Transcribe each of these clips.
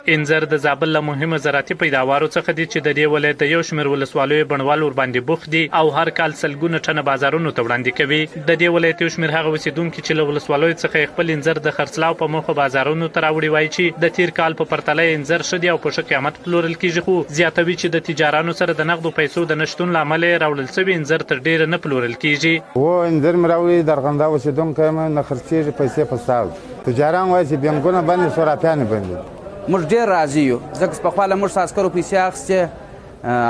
انځر د زابل له مهمه زراعتي پیداوارو څخه دي چې د دې ولایت د یو شمېر ولسوالیو بڼوال ورباندې بوخت دي او هر کال سلګونه ټنه بازارونو ته وړاندې کوي. د دې ولایت یو شمېر هغه اوسیدونکي چې له ولسوالیو څخه خپل انځر د خرڅلاو په موخه بازارونو ته راوړي وایي چې د تیر کال په پرتله انځر ښه دي او په ښه قیمت پلورل کیږي، خو زیاتوي چې د تجارانو سره د نغدو پیسو د نشتون له امله راوړل شوي انځر تر ډیره نه پلورل کیږي. و انځر مې راوړي د ارغنداب اوسیدونکی یم، نه خرڅېږي، پیسې په سال. تجاران وایي چې بینکونه بند دي، صرافیان بند دي. موږ ډېر راضي یو ځکه پخوا له موږ څخه عسکرو پیسې اخیستې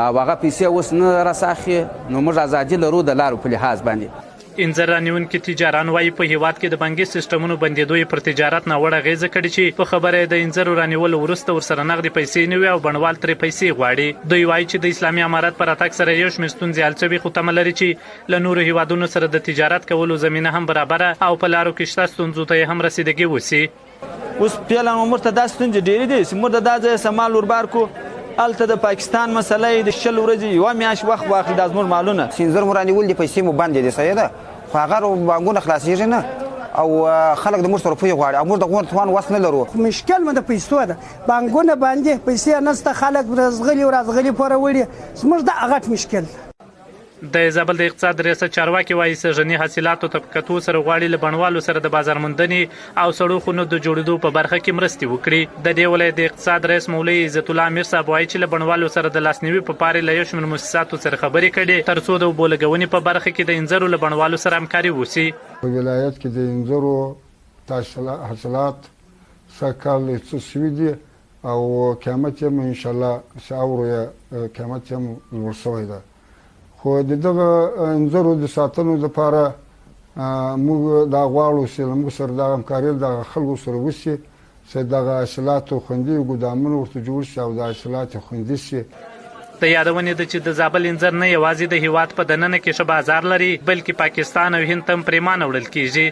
او هغه پیسې اوس نه راڅخه، نو موږ ازادي لرو د لارو په لحاظ باندې. انځر رانیونکي تجاران وایي په هیواد کې د بانکي سیستمونو بندېدو پر تجارت ناوړه اغېزه کړې چې په خبره د انځرو رانیولو وروسته ورسره نغدې پیسې نه وي او بڼوال ترې پیسې غواړي. دوی وایي چې د اسلامي امارت پر راتګ سره یو شمېر ستونزې حل شوي، خو تمه لري چې له نورو هیوادونو سره د تجارت کولو زمینه هم برابره او په لارو کې شته ستونزو ته هم رسیدګي وشي. اوس فعلا موږ ته دا ستونزې ډېرې دي چې موږ د دا ځای سامان وربار کو. هلته د پاکستان مسله یې د 60 ورځې یوه میاشت وخت واخلي دا زموږ مالونه. انځر مو رانیول دي، پیسې مو بندې دي، صحیح ده، خو هغه بانکونه خلاصېږي نه او خلک د موږ سره روپۍ غواړي او موږ د غونډ توان وس نه لرو. مشکل مو د پیسو ده، بانکونه باندې پیسې نشته، خلک رازغلي او رازغلي پوره وړي، زموږ د هغه مشکل. د زابل د اقتصاد ریاست چارواکي وایي سږني حاصلاتو ته په کتو سره غواړي له بڼوالو سره د بازار موندنې او سړو خونو د جوړېدو په برخه کې مرستې وکړي. د دې ولایت د اقتصاد رئیس مولوي عزت الله امیر صاحب وایي چې له بڼوالو سره د لاسنیوي په پاره له یو شمېر مؤسساتو سره خبرې کړي تر څو د اوبو لګونې په برخه کې د انځرو له بڼوالو سره همکاري وشي. په ولایت کې د انځرو حاصلات سږکال څه شوي دي او قیمت یې انشاءالله ساورو یې قیمت یې لوړ شوی ده، خو د دغه انځرو د ساتنو لپاره موږ دا غواړو چې موږ سره دغه همکاري د خلکو سره وشي چې دغه حاصلاتو خوندي ګودامونه ورته جوړ شي او د حاصلات خوندي شي. د یادونې ده چې د زابل انځر نه یوازې د هیواد په دننه کې ښه بازار لري، بلکې پاکستان او هند ته هم پرېمانه وړل کیږي.